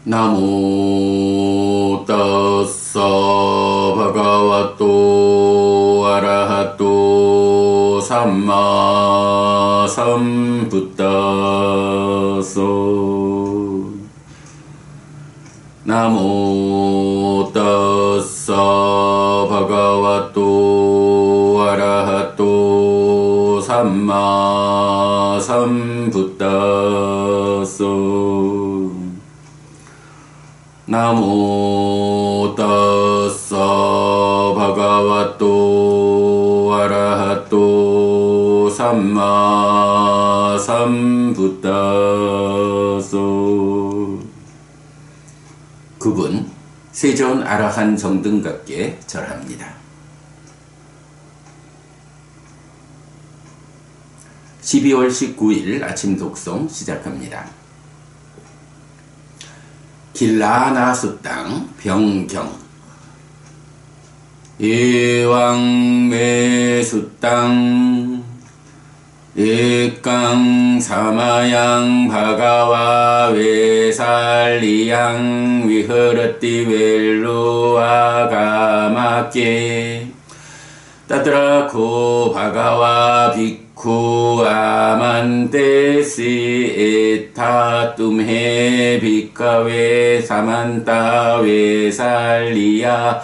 나모 따사 바가와또 아라하또 삼마 삼부따소 나모 따사 바가와또 아라하또 삼마 삼부따소 나모 따사 바가와또 아라하또 삼마 삼부따소. 그분 세존 아라한 정등각께 절합니다. 12월 19일 아침 독송 시작합니다. 길라나수땅 병경 예왕매수땅 예강 사마양 바가와 외살리양 위흐르띠 웰루아가마께 따드라코 바가와 비쿠 아만테시 에타 툼헤 비카웨 사만타 외살리야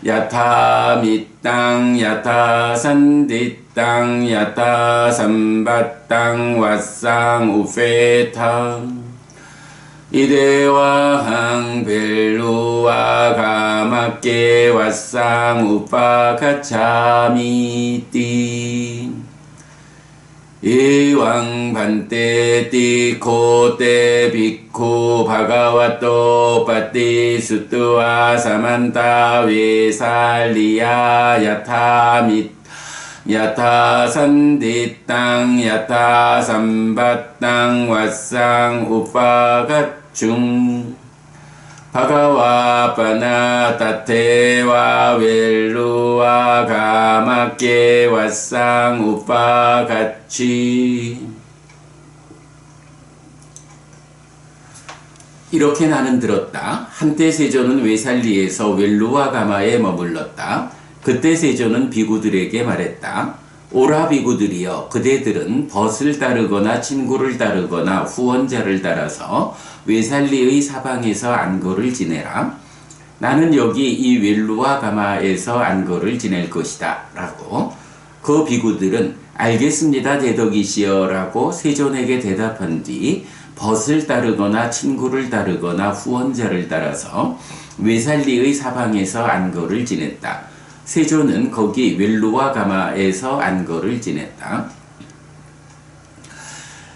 야타 밑땅 야타 산디땅 야타 삼바땅 왓상 우페탕 이데와항 벨루와 가마께 왓상 우파카차미띠 이왕 반테 띠코테 비쿠 바가와토 파티 수뚜와 사만타 외살리야 야타 밋 야타 산디땅 야타 삼바땅 왓상 우파가충 바가와 파나 타테와 웰루와 가마께 왓상 우파가치. 이렇게 나는 들었다. 한때 세존은 외살리에서 웰루와 가마에 머물렀다. 그때 세존은 비구들에게 말했다. 오라 비구들이여, 그대들은 벗을 따르거나 친구를 따르거나 후원자를 따라서 외살리의 사방에서 안거를 지내라. 나는 여기 이 웰루와 가마에서 안거를 지낼 것이다 라고. 그 비구들은 알겠습니다 대덕이시여 라고 세존에게 대답한 뒤 벗을 따르거나 친구를 따르거나 후원자를 따라서 외살리의 사방에서 안거를 지냈다. 세존은 거기 웰루와 가마에서 안거를 지냈다.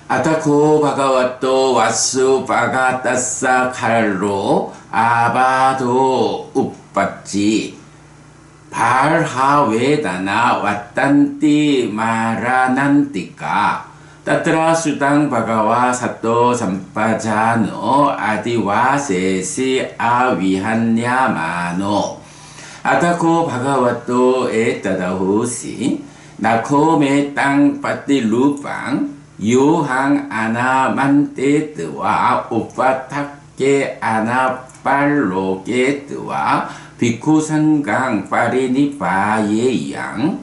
아타코 바가와또 왓수 바가따싸 칼로 아바도 우빠찌 발하웨다나 왔단띠 마라난띠까 따트라 수당 바가와 사또 삼빠자노 아디와세시 아위한야마노 아타코 바가와또 에따다호시 나코메 땅 빠띠 루팡 유항 아나만테트와 우파타케 아나팔로게트와 비쿠상강 파리니파예양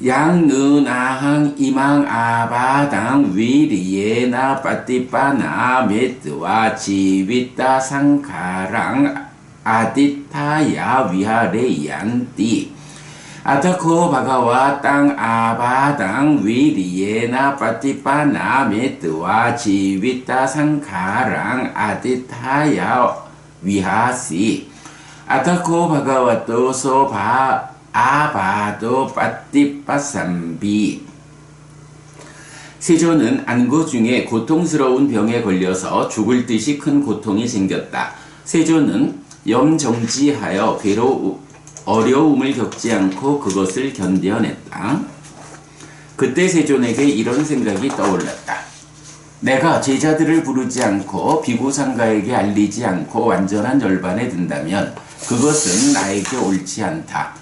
양느나항 이망 아바당 위리에나 파티파나 메트와 지비타 상카랑 아디타야 위하레얀띠 아타코 바가와 땅 아바당 위리에나 파티파나 메트와 지비타 상카랑 아디타야 위하시 아타코 바가와또 소바 아바도 파티파삼비. 세존은 안고 중에 고통스러운 병에 걸려서 죽을 듯이 큰 고통이 생겼다. 세존은 염정지하여 어려움을 겪지 않고 그것을 견뎌냈다. 그때 세존에게 이런 생각이 떠올랐다. 내가 제자들을 부르지 않고 비구상가에게 알리지 않고 완전한 열반에 든다면 그것은 나에게 옳지 않다.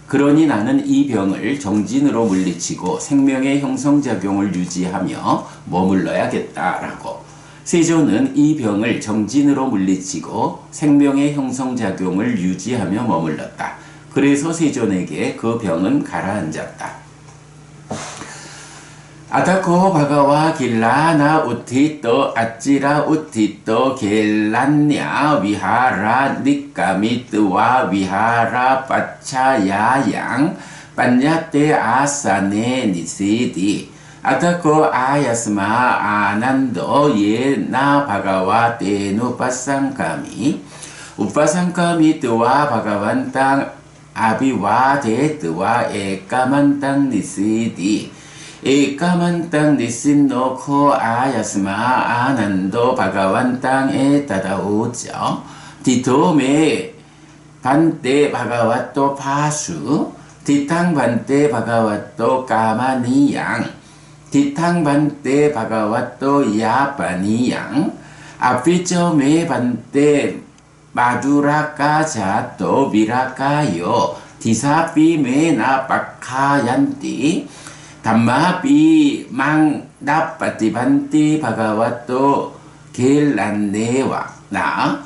그러니 나는 이 병을 정진으로 물리치고 생명의 형성작용을 유지하며 머물러야겠다라고. 세조는 이 병을 정진으로 물리치고 생명의 형성작용을 유지하며 머물렀다. 그래서 세존에게 그 병은 가라앉았다. 아타코 바가와 길라나 우티또 아찌라 우티또 겔란냐 위하라 니까미뜨와 위하라 빠차야양 반야테 아사네 니시디 아타코 아야스마 아난도 예나 바가와 테누파상카미 우파상카미 뜨와 바가반땅 아비와 데뜨와 에까만땅 니시디 에까만땅 니신노코 아야스마 아난도 바가완땅 에따다오죠 디토메 반떼 바가와또 파수 디탕 반떼 바가와또 까마니양 디탕 반떼 바가와또 야빠니양 아피쩌메 반떼 마두라까자또 미라까요 디사삐메 나빠카얀띠 담마비 망나빠티반티 바가와또 겔란네와 나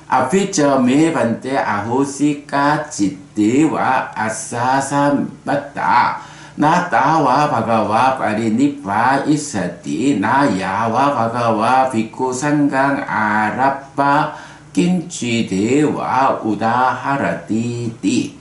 아피처 메반테 아호시까 지띠와 아사삼바타 나타와 바가와 파리니파 이사티 나야와 바가와 비쿠상강 아라빠 김치대와 우다하라티띠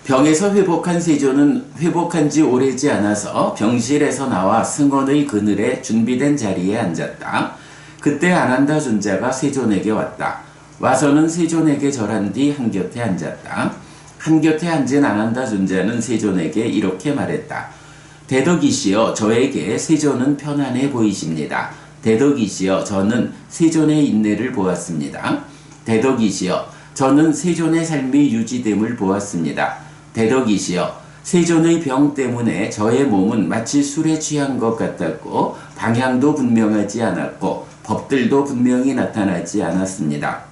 병에서 회복한 세조는 회복한 지 오래지 않아서 병실에서 나와 승원의 그늘에 준비된 자리에 앉았다. 그때 아난다 존자가 세존에게 왔다. 와서는 세존에게 절한 뒤 한곁에 앉았다. 한곁에 앉은 아난다 존자는 세존에게 이렇게 말했다. 대덕이시여 저에게 세존은 편안해 보이십니다. 대덕이시여 저는 세존의 인내를 보았습니다. 대덕이시여 저는 세존의 삶이 유지됨을 보았습니다. 대덕이시여 세존의 병 때문에 저의 몸은 마치 술에 취한 것 같았고 방향도 분명하지 않았고 법들도 분명히 나타나지 않았습니다.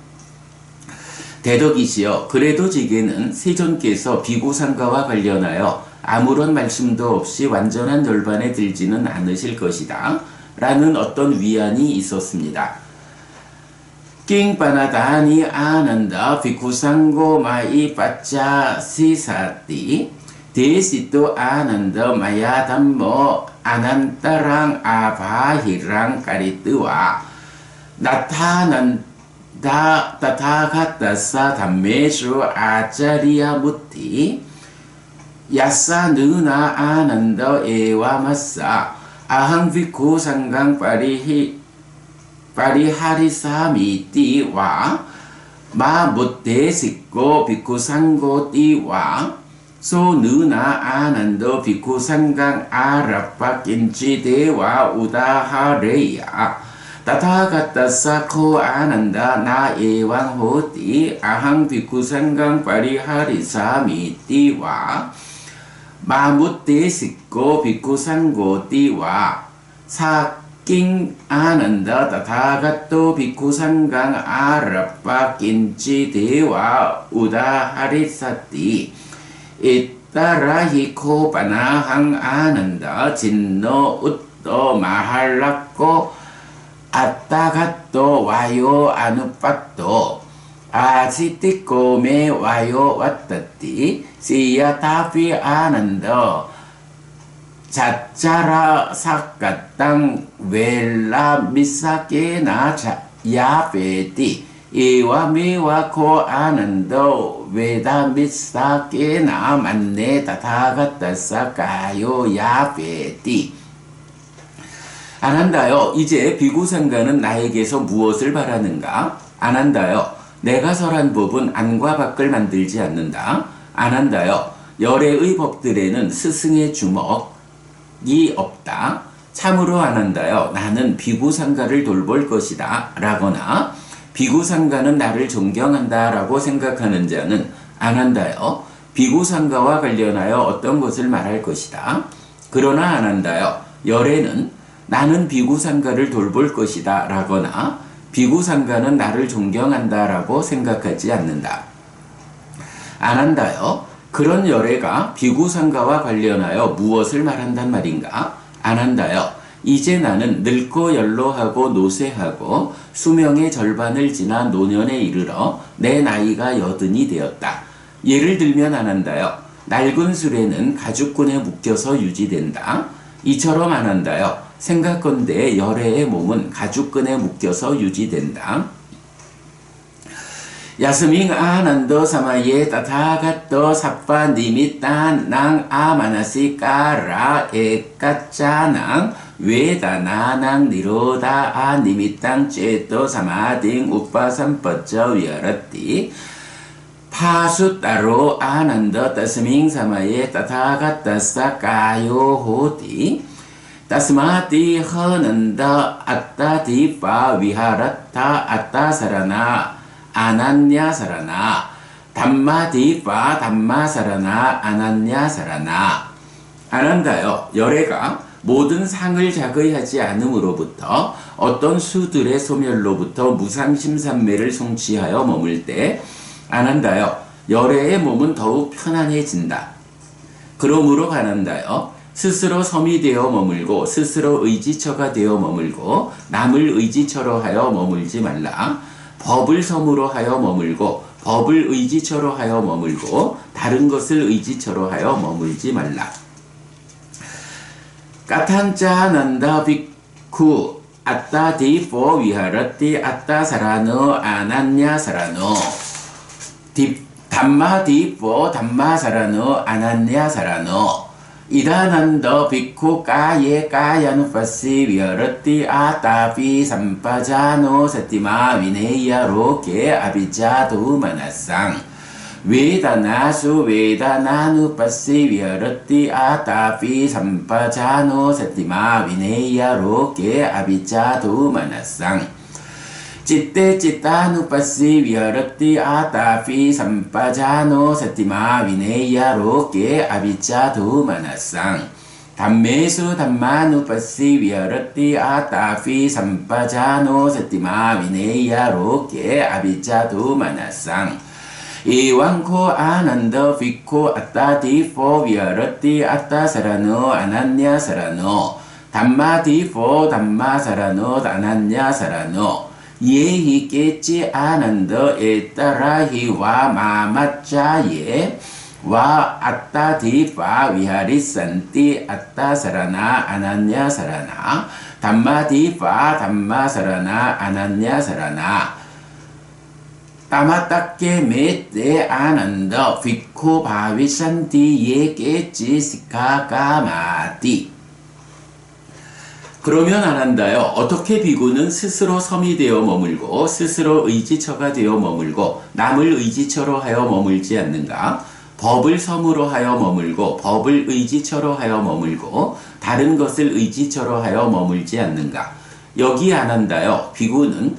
대덕이시여 그래도 제게는 세존께서 비구상가와 관련하여 아무런 말씀도 없이 완전한 멸반에 들지는 않으실 것이다 라는 어떤 위안이 있었습니다. 낑빠나다니 아난다 비쿠상고 마이 빠짜 시사띠 데시또 아난다 마야 담모 아난따랑 아바히랑 까리뜨와 나타난다 타타가타사 담메수 아짜리야 무티 야사 느나 아난다 에와마사 아항 비쿠상강 파리하리사미띠와 마무테식고 비쿠상고띠와 소느나 아난도 비쿠상강 아라파 김치대와 우다하레야 타타가타사코 아난다 나에왕호띠 아항 비쿠상강 파리하리사미띠와 마무테식고 비쿠상고띠와 킹 아난다 타타가또 비쿠상강 아라빠 김치대와 우다하리사띠 이따라히코 바나항 아난다 진노 웃도 마할라코 아따가또 와요 아누빠또 아시티코 메 와요 왔다띠 시야타피 아난다 자짜라 사까땅 웰라 미사케나 야베티 이와 미와 코 아난도 웨다 미사케나 만네 타타가타사 가요 야베티 아난다요 이제 비구상가는 나에게서 무엇을 바라는가? 아난다요 내가 설한 법은 안과 밖을 만들지 않는다. 아난다요 열애의 법들에는 스승의 주먹 이 없다. 참으로 아난다요 나는 비구상가를 돌볼 것이다 라거나 비구상가는 나를 존경한다 라고 생각하는 자는 아난다요 비구상가와 관련하여 어떤 것을 말할 것이다. 그러나 아난다요 열애는 나는 비구상가를 돌볼 것이다 라거나 비구상가는 나를 존경한다 라고 생각하지 않는다. 아난다요 그런 열애가 비구상가와 관련하여 무엇을 말한단 말인가? 아난다요 이제 나는 늙고 연로하고 노쇠하고 수명의 절반을 지나 노년에 이르러 내 나이가 80이 되었다. 예를 들면 안 한다요. 낡은 수레는 가죽끈에 묶여서 유지된다. 이처럼 안 한다요. 생각건대 열애의 몸은 가죽끈에 묶여서 유지된다. 야스밍 아난도 사마예 타타가토 사파 니미탄 낭 아마나시 까라 에까짜낭 웨다나낭 니로다 아 니미땅 쨀또 사마딩 우빠삼빠쩌 위아라띠 파수따로 아난도 따스밍 사마예 타타가타사 까요호띠 따스마띠 허는다 아따디파 위하라타 아따사라나 아난냐사라나 담마디파 담마사라나 아난냐사라나 안한다요. 열애가 모든 상을 자거하지 않음으로부터 어떤 수들의 소멸로부터 무상심산매를 성취하여 머물 때 안한다요. 열애의 몸은 더욱 편안해진다. 그러므로 안한다요. 스스로 섬이 되어 머물고 스스로 의지처가 되어 머물고 남을 의지처로 하여 머물지 말라. 법을 섬으로 하여 머물고 법을 의지처로 하여 머물고 다른 것을 의지처로 하여 머물지 말라. 까탄짜 난다 비쿠 아따 디포 위하라띠 아따 사라노 아난냐 사라노 담마 디포 담마 사라노 아난냐 사라노 이다난더 비쿠 까예 까야누파시 위하라띠 아따피 삼파자노 사티마 위네야로케 아비자도 마나상 웨다나수 웨다나누파시 위하라띠 아따피 삼파자노 사티마 위네야로케 아비자도 마나상 citte cittanupassī viharati ātāpi sampajāno satimā vineya roke avicchātu manasang 담메수 담마누파시 viharati ātāpi sampajāno satimā vineya roke avicchātu manasang 이왕코 아난더 비코 아따디포 viharati 아따사라노 아난냐사라노 담마디포 담마사라노 아난냐사라노 예히 깨지 아난더 에따라히 와 마마짜예 와 아따디파 위하리산띠 아따사라나 아난냐사라나 담마디파 담마사라나 아난냐사라나 따마따께 메떼 아난더 비코 바위산띠 예 깨지 시카가마띠 그러면 안 한다요. 어떻게 비구는 스스로 섬이 되어 머물고 스스로 의지처가 되어 머물고 남을 의지처로 하여 머물지 않는가? 법을 섬으로 하여 머물고 법을 의지처로 하여 머물고 다른 것을 의지처로 하여 머물지 않는가? 여기 안 한다요. 비구는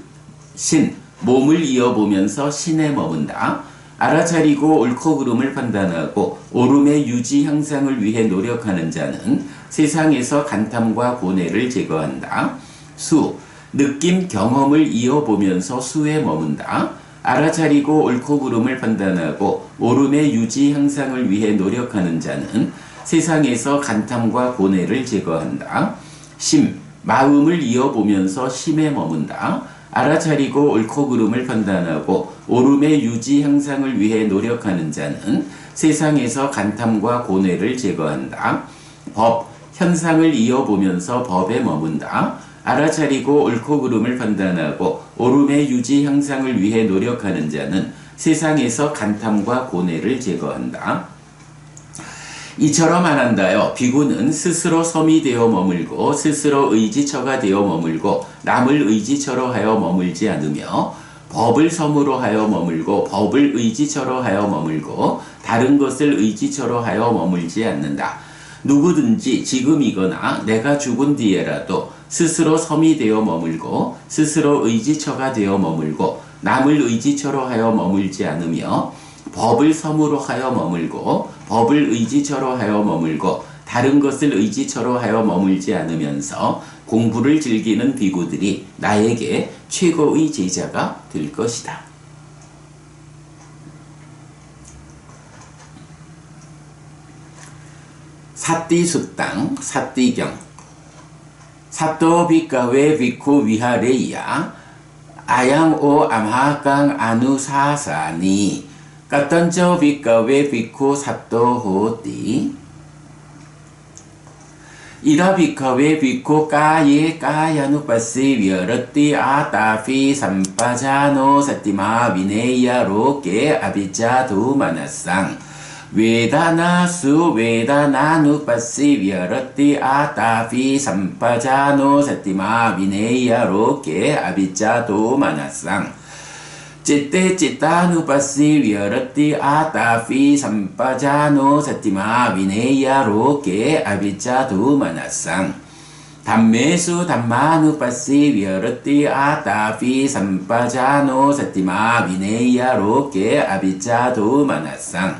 신, 몸을 이어보면서 신에 머문다. 알아차리고 옳고 그름을 판단하고 옳음의 유지 향상을 위해 노력하는 자는 세상에서 간탐과 고뇌를 제거한다. 수, 느낌 경험을 이어보면서 수에 머문다. 알아차리고 옳고 그름을 판단하고 옳음의 유지 향상을 위해 노력하는 자는 세상에서 간탐과 고뇌를 제거한다. 심, 마음을 이어보면서 심에 머문다. 알아차리고 옳고 그름을 판단하고 옳음의 유지 향상을 위해 노력하는 자는 세상에서 간탐과 고뇌를 제거한다. 법, 현상을 이어보면서 법에 머문다. 알아차리고 옳고 그름을 판단하고 옳음의 유지 향상을 위해 노력하는 자는 세상에서 간탐과 고뇌를 제거한다. 이처럼 안 한다요. 비구는 스스로 섬이 되어 머물고 스스로 의지처가 되어 머물고 남을 의지처로 하여 머물지 않으며 법을 섬으로 하여 머물고 법을 의지처로 하여 머물고 다른 것을 의지처로 하여 머물지 않는다. 누구든지 지금이거나 내가 죽은 뒤에라도 스스로 섬이 되어 머물고 스스로 의지처가 되어 머물고 남을 의지처로 하여 머물지 않으며 법을 섬으로 하여 머물고 법을 의지처로 하여 머물고 다른 것을 의지처로 하여 머물지 않으면서 공부를 즐기는 비구들이 나에게 최고의 제자가 될 것이다. 사띠숫당, 사띠경. 사또 비카웨 비쿠 위하레이야 아양오 암하강 아누사사니 까떤저 비카웨 비쿠 사또 호띠 이다 비카웨 비쿠 까예 까야누빠시 위어러띠 아따피 삼빠자노 사티마 비네야로게 아비자두 마나상 웨다나수 웨다나누빠시 위어러띠 아따피 삼빠자노 사티마 비네야로게 아비자두 마나상 citte cittanupassī viharati ātāphi sampajāno satimā vineya roke avijjatu manasang dhammesu dhammanupassī viharati ātāphi sampajāno satimā vineya roke avijjatu manasang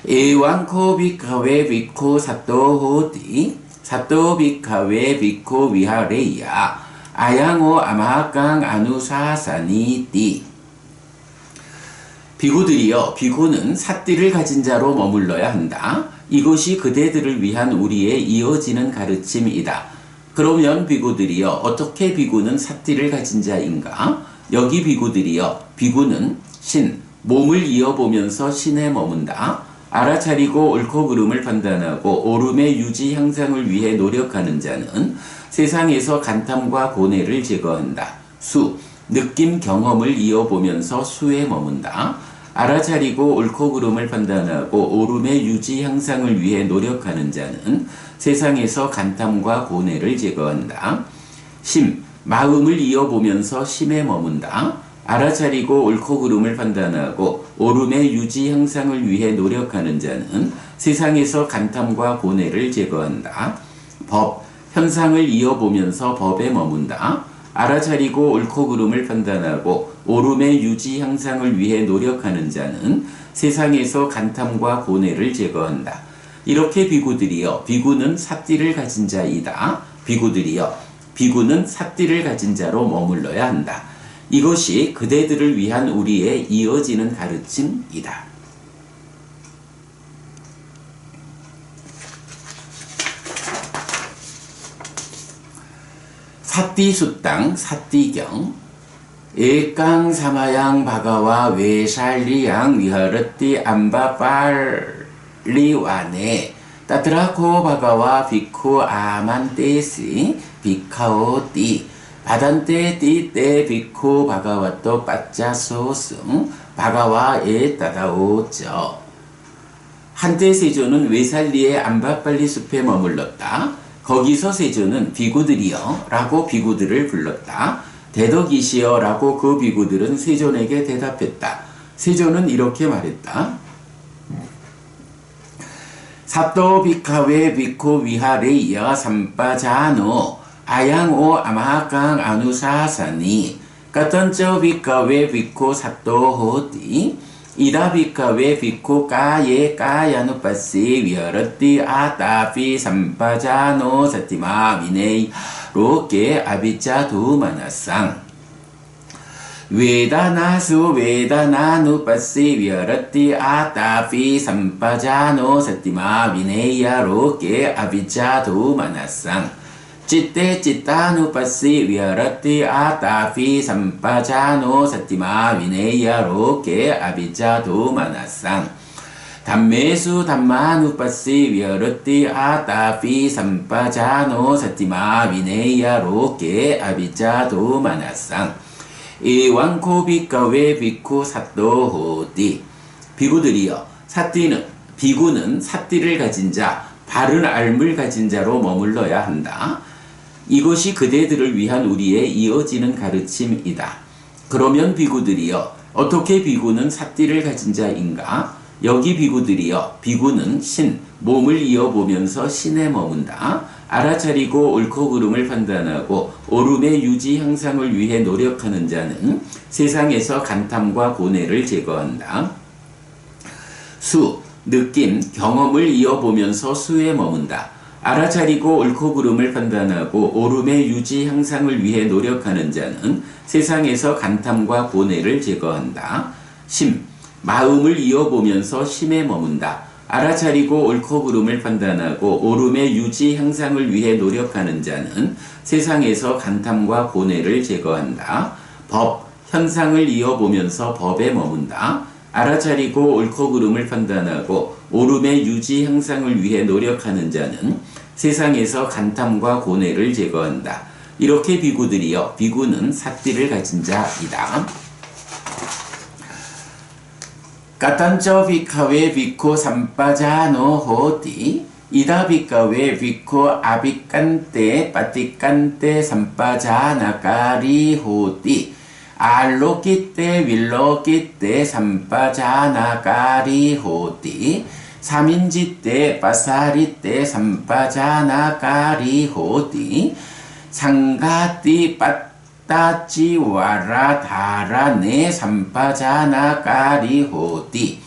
evaṁ ko bhikkhawe bhikkhu satto hoti satto bhikkhawe bhikkhu vihareya 아양오 아마강 아누사사니띠 비구들이여 비구는 삿띠를 가진 자로 머물러야 한다. 이것이 그대들을 위한 우리의 이어지는 가르침이다. 그러면 비구들이여 어떻게 비구는 삿띠를 가진 자인가? 여기 비구들이여 비구는 신, 몸을 이어보면서 신에 머문다. 알아차리고 옳고 그름을 판단하고 옳음의 유지 향상을 위해 노력하는 자는 세상에서 간탐과 고뇌를 제거한다. 수, 느낌 경험을 이어보면서 수에 머문다. 알아차리고 옳고 그름을 판단하고 옳음의 유지 향상을 위해 노력하는 자는 세상에서 간탐과 고뇌를 제거한다. 심, 마음을 이어보면서 심에 머문다. 알아차리고 옳고 그름을 판단하고 옳음의 유지 향상을 위해 노력하는 자는 세상에서 간탐과 고뇌를 제거한다. 법, 현상을 이어보면서 법에 머문다. 알아차리고 옳고 그름을 판단하고 옳음의 유지 향상을 위해 노력하는 자는 세상에서 간탐과 고뇌를 제거한다. 이렇게 비구들이여 비구는 삿띠를 가진 자이다. 비구들이여 비구는 삿띠를 가진 자로 머물러야 한다. 이것이 그대들을 위한 우리의 이어지는 가르침이다. 삿띠수땅 삿띠경 에깡 사마양 바가와 외살리양 위하르띠 암바빨리와네 따트라코 바가와 비쿠 아만테시 비카오띠 바단테 띠때 비쿠 바가와또 빠짜소승 바가와에 따다오죠. 한때 세조는 외살리의 암바빨리 숲에 머물렀다. 거기서 세조는 비구들이여 라고 비구들을 불렀다. 대덕이시여 라고 그 비구들은 세존에게 대답했다. 세조는 이렇게 말했다. 삽도 비카웨 비쿠 위하레이야 삼빠자노 아양오 아마강 아누사사니 까떤저 비카웨 비쿠 삽도 호띠 이다 비카웨 비쿠 까예 까야누빠시 위하러띠 아따피 삼빠자노 사티마 미네이 로게 아비자두 마나상 웨다나수 웨다나누빠시 위하러띠 아따피 삼빠자노 사티마 미네야 로게 아비자두 마나상 citte cittanupassī viharati ātāphi sampajāno satimā vineya roke abhijjatu manasang dhammesu dhammanupassī viharati ātāphi sampajāno satimā vineya roke abhijjatu manasang evaṁ ko bhikkhawe bhikkhu satto hoti 비구들이여 비구는 삿띠를 가진 자 바른 알물 가진 자로 머물러야 한다. 이것이 그대들을 위한 우리의 이어지는 가르침이다. 그러면 비구들이여 어떻게 비구는 삿띠를 가진 자인가? 여기 비구들이여 비구는 신, 몸을 이어보면서 신에 머문다. 알아차리고 옳고 그름을 판단하고 옳음의 유지 향상을 위해 노력하는 자는 세상에서 간탐과 고뇌를 제거한다. 수, 느낌, 경험을 이어보면서 수에 머문다. 알아차리고 옳고 그름을 판단하고 옳음의 유지 향상을 위해 노력하는 자는 세상에서 간탐과 고뇌를 제거한다. 심, 마음을 이어보면서 심에 머문다. 알아차리고 옳고 그름을 판단하고 옳음의 유지 향상을 위해 노력하는 자는 세상에서 간탐과 고뇌를 제거한다. 법, 현상을 이어보면서 법에 머문다. 알아차리고 옳고 그름을 판단하고 옳음의 유지 향상을 위해 노력하는 자는 세상에서 간탐과 고뇌를 제거한다. 이렇게 비구들이여, 비구는 삿띠를 가진 자이다. 까탄쩌 비카웨 비코 삼빠자노 호띠 이다 비카웨 비코 아비깐테 빠띠깐테 삼빠자나까리 호띠 알로끼때 윌로끼때 삼빠자나까리 호띠 삼인지때 빠사리때 삼빠자나까리 호띠 상가띠 빠따찌 와라 다라네 삼빠자나까리 호띠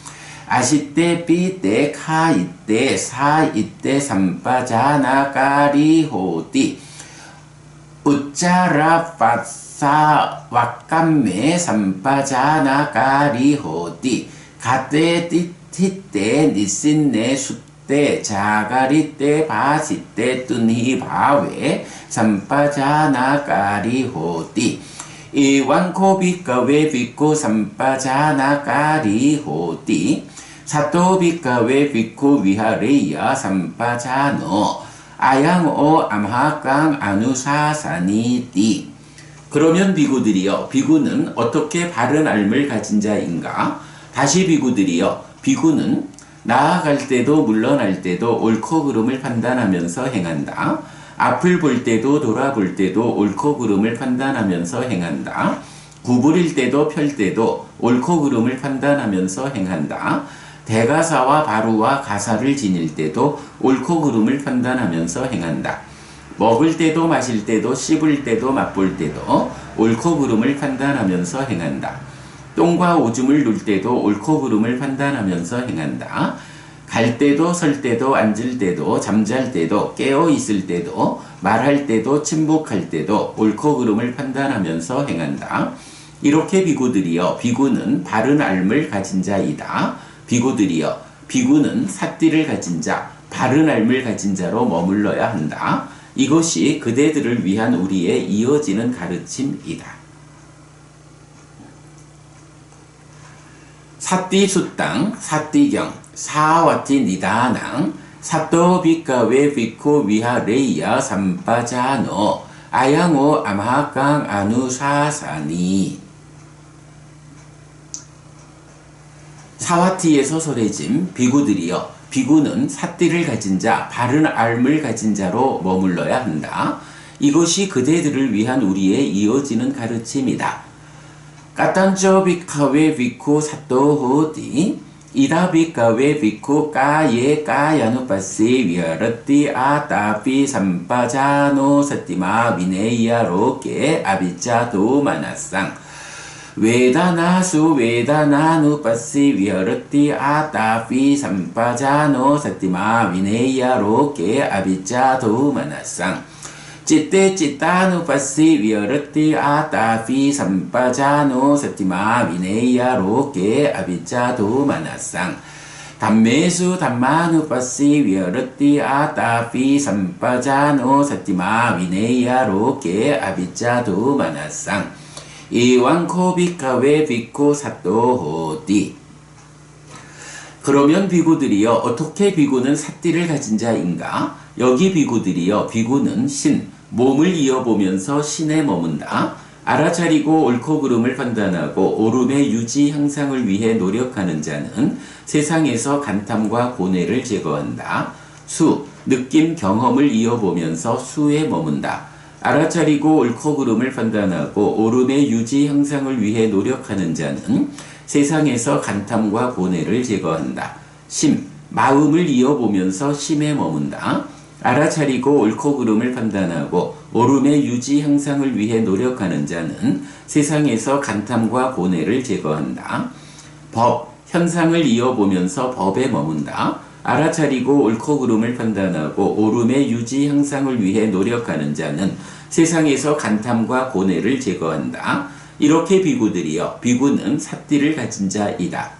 아시때 삐때 카이때 사이때 삼빠자나까리 호띠 우짜라 빠사 왁감메 삼빠자나까리 호띠 가때 띠띠때 니신네 숫때 자가리때 바시때 뚜니 바웨 삼빠자나까리 호띠 이완코 비카웨 비코 삼빠자나까리 호띠 사토 비카웨 비코 위하레야 삼빠자노 아양오 암하강 아누사사니띠. 그러면 비구들이여, 비구는 어떻게 바른 알을 가진 자인가? 다시 비구들이여, 비구는 나아갈 때도 물러날 때도 옳고 그름을 판단하면서 행한다. 앞을 볼 때도 돌아볼 때도 옳고 그름을 판단하면서 행한다. 구부릴 때도 펼 때도 옳고 그름을 판단하면서 행한다. 대가사와 바루와 가사를 지닐 때도 옳고 그름을 판단하면서 행한다. 먹을 때도 마실 때도 씹을 때도 맛볼 때도 옳고 그름을 판단하면서 행한다. 똥과 오줌을 눌 때도 옳고 그름을 판단하면서 행한다. 갈 때도 설 때도 앉을 때도 잠잘 때도 깨어 있을 때도 말할 때도 침묵할 때도 옳고 그름을 판단하면서 행한다. 이렇게 비구들이여, 비구는 바른 알을 가진 자이다. 비구들이여, 비구는 삿띠를 가진 자, 바른 알을 가진 자로 머물러야 한다. 이것이 그대들을 위한 우리의 이어지는 가르침이다. 삿띠 수땅, 삿띠경, 사와티 니다낭, 사또 비카웨 비코 위하레야 삼빠자노, 아양오 암하강 아누사사니. 사와티에서 소래짐, 비구들이여, 비구는 삿띠를 가진 자, 바른 알을 가진 자로 머물러야 한다. 이것이 그대들을 위한 우리의 이어지는 가르침이다. 까탄쩌 비카웨 비코 사또 호띠 이다 비카웨 비코 까예 까야누빠세 위아르띠 아따피 삼빠자노 사띠마 비네이야로케 아비짜도 마나상 웨다나수 웨다나누빠시 위아르띠 아따피 삼빠자노 사띠마 비네이야로케 아비짜도 마나상 citte cittanupassī viharati ātāpi sampajāno satimā vineya roke avijjāto manasang 담메수 담마누빠시 위어르띠 아따피 삼빠자노 사티마 위네야 로케 아비짜도 마나상 이왕코 비카웨 비코 사또 호띠. 그러면 비구들이여, 어떻게 비구는 삿띠를 가진 자인가? 여기 비구들이여, 비구는 신, 몸을 이어보면서 신에 머문다. 알아차리고 옳고 그름을 판단하고 옳음의 유지 향상을 위해 노력하는 자는 세상에서 간탐과 고뇌를 제거한다. 수, 느낌 경험을 이어보면서 수에 머문다. 알아차리고 옳고 그름을 판단하고 옳음의 유지 향상을 위해 노력하는 자는 세상에서 간탐과 고뇌를 제거한다. 심, 마음을 이어보면서 심에 머문다. 알아차리고 옳고 그름을 판단하고 옳음의 유지 향상을 위해 노력하는 자는 세상에서 간탐과 고뇌를 제거한다. 법, 현상을 이어보면서 법에 머문다. 알아차리고 옳고 그름을 판단하고 옳음의 유지 향상을 위해 노력하는 자는 세상에서 간탐과 고뇌를 제거한다. 이렇게 비구들이여, 비구는 삿띠를 가진 자이다.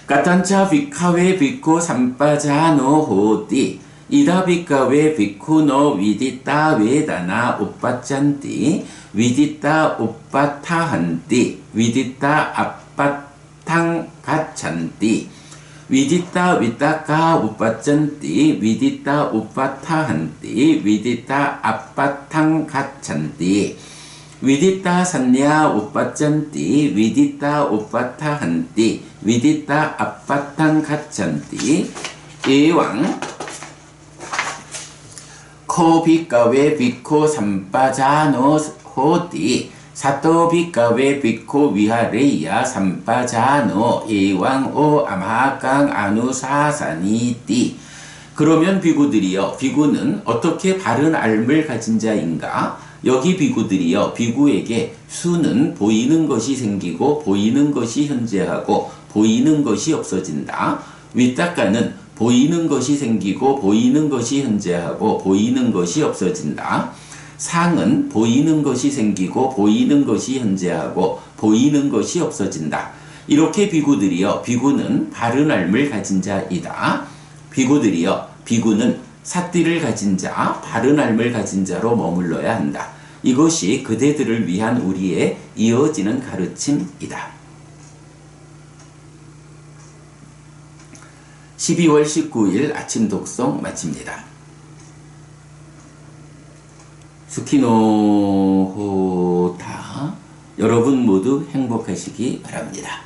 까탄차 비카웨 비코 삼빠자노 호띠 이다 비카웨 비쿠노 위디따 웨다나 오빠짠띠 위디따 오빠타한띠 위디따 아빠탕 갓찬띠 위디따 위따까 오빠짠띠 위디따 오빠타한띠 위디따 아빠탕 갓찬띠 위디따 산냐 오빠짠띠 위디따 오빠타한띠 위디따 아빠탕 갓찬띠 이왕 코비카웨 비코 삼빠자노 호띠 사토비카웨 비코 위하레이야 삼빠자노 이왕오 암하강 아누사사니띠. 그러면 비구들이여, 비구는 어떻게 바른 알을 가진 자인가? 여기 비구들이여, 비구에게 수는 보이는 것이 생기고 보이는 것이 현재하고 보이는 것이 없어진다. 위따까는 보이는 것이 생기고 보이는 것이 현재하고 보이는 것이 없어진다. 상은 보이는 것이 생기고 보이는 것이 현재하고 보이는 것이 없어진다. 이렇게 비구들이여, 비구는 바른 알을 가진 자이다. 비구들이여, 비구는 삿띠를 가진 자, 바른 알을 가진 자로 머물러야 한다. 이것이 그대들을 위한 우리의 이어지는 가르침이다. 12월 19일 아침 독송 마칩니다. 스키노호타. 여러분 모두 행복하시기 바랍니다.